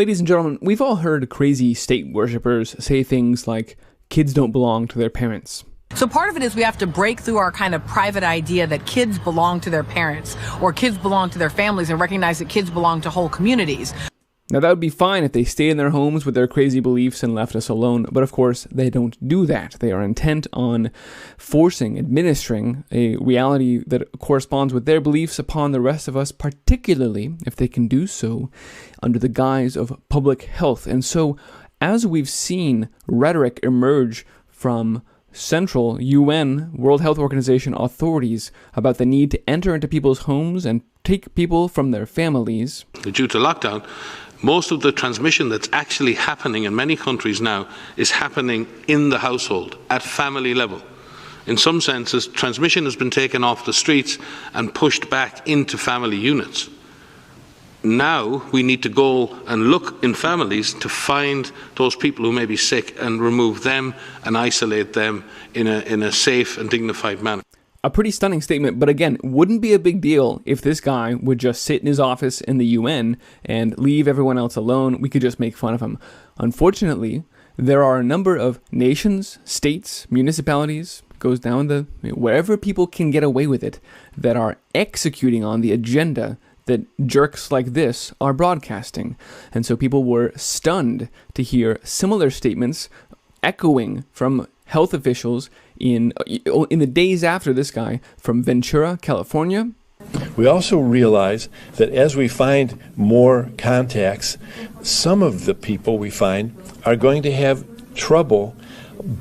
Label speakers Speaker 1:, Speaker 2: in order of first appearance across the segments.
Speaker 1: Ladies and gentlemen, we've all heard crazy state worshippers say things like, kids don't belong to their parents.
Speaker 2: So part of it is we have to break through our kind of private idea that kids belong to their parents or kids belong to their families and recognize that kids belong to whole communities.
Speaker 1: Now, that would be fine if they stayed in their homes with their crazy beliefs and left us alone, but of course, they don't do that. They are intent on administering a reality that corresponds with their beliefs upon the rest of us, particularly if they can do so under the guise of public health. And so, as we've seen rhetoric emerge from central UN, World Health Organization authorities about the need to enter into people's homes and take people from their families.
Speaker 3: Due to lockdown, most of the transmission that's actually happening in many countries now is happening in the household, at family level. In some senses, transmission has been taken off the streets and pushed back into family units. Now we need to go and look in families to find those people who may be sick and remove them and isolate them in a safe and dignified manner.
Speaker 1: A pretty stunning statement, but again, wouldn't be a big deal if this guy would just sit in his office in the UN and leave everyone else alone. We could just make fun of him. Unfortunately, there are a number of nations, states, municipalities, goes down wherever people can get away with it, that are executing on the agenda that jerks like this are broadcasting. And so people were stunned to hear similar statements echoing from health officials in the days after this guy from Ventura, California.
Speaker 4: We also realize that as we find more contacts, some of the people we find are going to have trouble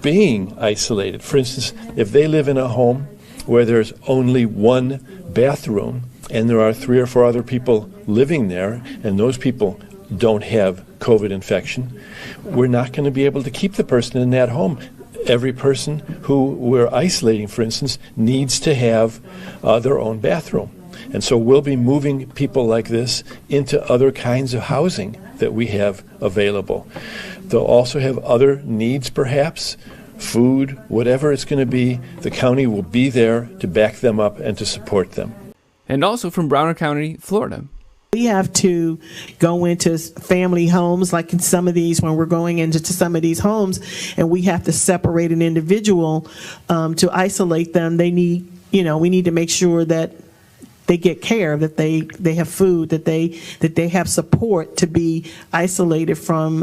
Speaker 4: being isolated. For instance, if they live in a home where there's only one bathroom and there are 3 or 4 other people living there and those people don't have COVID infection, we're not going to be able to keep the person in that home. Every person who we're isolating, for instance, needs to have their own bathroom. And so we'll be moving people like this into other kinds of housing that we have available. They'll also have other needs, perhaps, food, whatever it's going to be. The county will be there to back them up and to support them.
Speaker 1: And also from Broward County, Florida.
Speaker 5: We have to go into family homes, like in some of these, when we're going into some of these homes, and we have to separate an individual to isolate them. They need, we need to make sure that they get care, that they have food, that they have support to be isolated from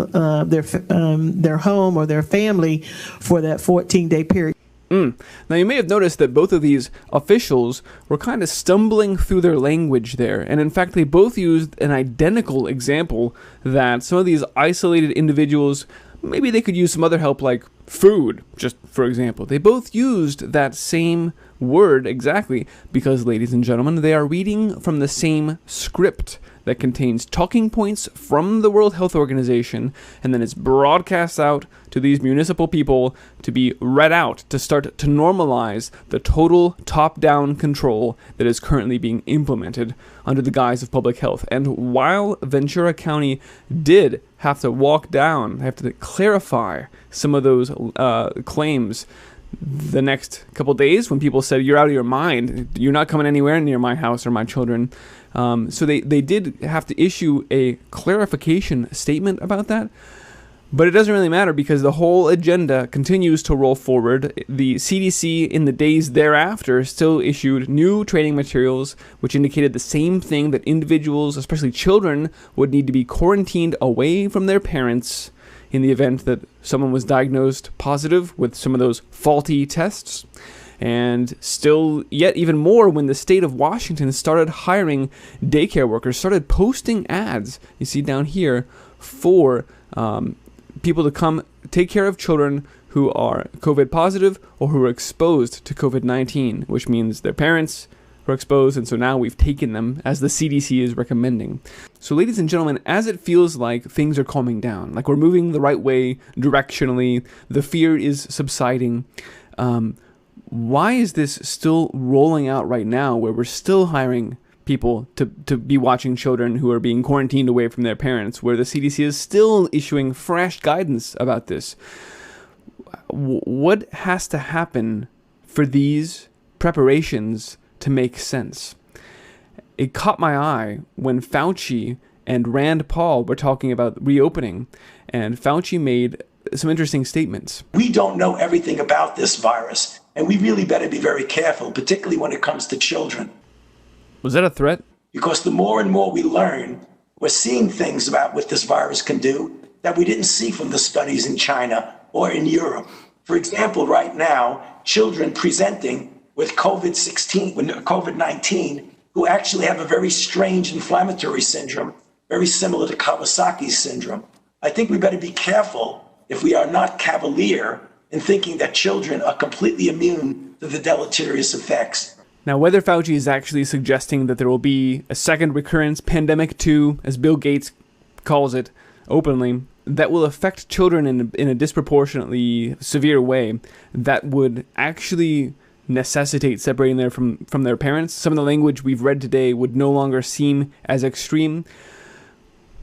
Speaker 5: their home or their family for that 14-day period.
Speaker 1: Now, you may have noticed that both of these officials were kind of stumbling through their language there, and in fact, they both used an identical example that some of these isolated individuals, maybe they could use some other help like food, just for example. They both used that same word exactly because, ladies and gentlemen, they are reading from the same script that contains talking points from the World Health Organization, and then it's broadcast out to these municipal people to be read out to start to normalize the total top-down control that is currently being implemented under the guise of public health. And while Ventura County did have to clarify some of those claims the next couple days when people said, you're out of your mind, you're not coming anywhere near my house or my children. So they did have to issue a clarification statement about that. But it doesn't really matter because the whole agenda continues to roll forward. The CDC in the days thereafter still issued new training materials which indicated the same thing, that individuals, especially children, would need to be quarantined away from their parents in the event that someone was diagnosed positive with some of those faulty tests. And still, yet even more, when the state of Washington started hiring daycare workers, started posting ads, you see down here, for people to come take care of children who are COVID positive or who are exposed to COVID-19, which means their parents were exposed, and so now we've taken them as the CDC is recommending. So ladies and gentlemen, as it feels like things are calming down, like we're moving the right way directionally, the fear is subsiding, why is this still rolling out right now where we're still hiring people to be watching children who are being quarantined away from their parents, where the CDC is still issuing fresh guidance about this? What has to happen for these preparations to make sense? It caught my eye when Fauci and Rand Paul were talking about reopening, and Fauci made some interesting statements.
Speaker 6: We don't know everything about this virus, and we really better be very careful, particularly when it comes to children.
Speaker 1: Was that a threat?
Speaker 6: Because the more and more we learn, we're seeing things about what this virus can do that we didn't see from the studies in China or in Europe. For example, right now, children presenting with COVID-19 who actually have a very strange inflammatory syndrome, very similar to Kawasaki's syndrome. I think we better be careful if we are not cavalier in thinking that children are completely immune to the deleterious effects.
Speaker 1: Now, whether Fauci is actually suggesting that there will be a second recurrence, pandemic 2, as Bill Gates calls it openly, that will affect children in a disproportionately severe way, that would actually necessitate separating them from their parents. Some of the language we've read today would no longer seem as extreme.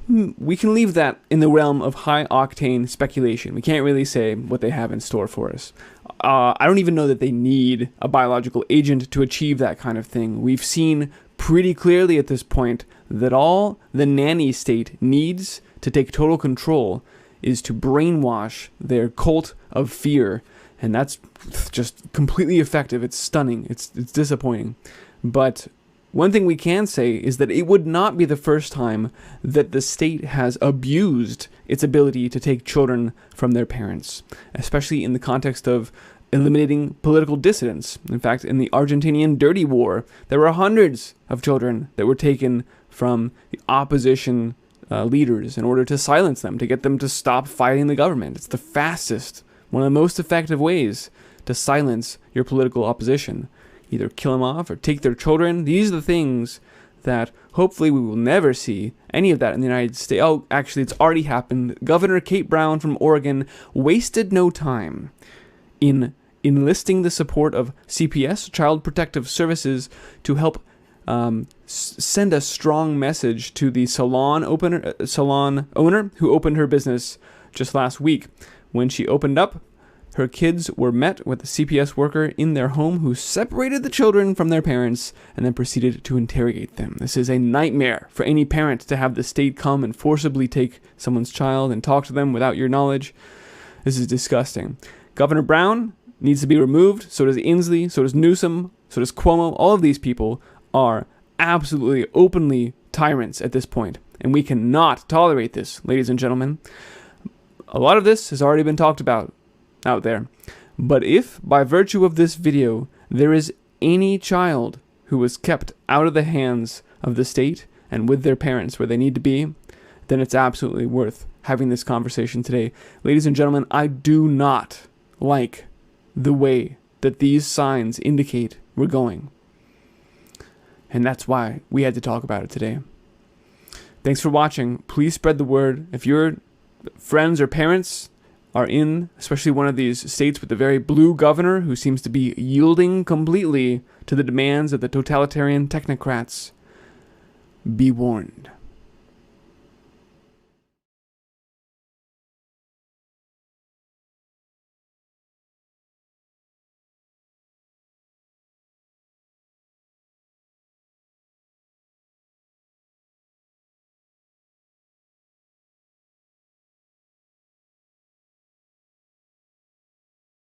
Speaker 1: We can leave that in the realm of high-octane speculation. We can't really say what they have in store for us. I don't even know that they need a biological agent to achieve that kind of thing. We've seen pretty clearly at this point that all the nanny state needs to take total control is to brainwash their cult of fear, and that's just completely effective. It's stunning. It's disappointing. But one thing we can say is that it would not be the first time that the state has abused its ability to take children from their parents, especially in the context of eliminating political dissidents. In fact, in the Argentinian Dirty War, there were hundreds of children that were taken from the opposition leaders in order to silence them, to get them to stop fighting the government. It's the fastest, one of the most effective ways to silence your political opposition. Either kill them off or take their children. These are the things that hopefully we will never see any of that in the United States. Oh, actually, it's already happened. Governor Kate Brown from Oregon wasted no time in enlisting the support of CPS, Child Protective Services, to help send a strong message to the salon owner who opened her business just last week. When she opened up, her kids were met with a CPS worker in their home who separated the children from their parents and then proceeded to interrogate them. This is a nightmare for any parent, to have the state come and forcibly take someone's child and talk to them without your knowledge. This is disgusting. Governor Brown needs to be removed. So does Inslee. So does Newsom. So does Cuomo. All of these people are absolutely openly tyrants at this point, and we cannot tolerate this, ladies and gentlemen. A lot of this has already been talked about out there. But if, by virtue of this video, there is any child who was kept out of the hands of the state and with their parents where they need to be, then it's absolutely worth having this conversation today. Ladies and gentlemen, I do not like the way that these signs indicate we're going. And that's why we had to talk about it today. Thanks for watching. Please spread the word. If your friends or parents are in, especially one of these states with a very blue governor who seems to be yielding completely to the demands of the totalitarian technocrats, be warned.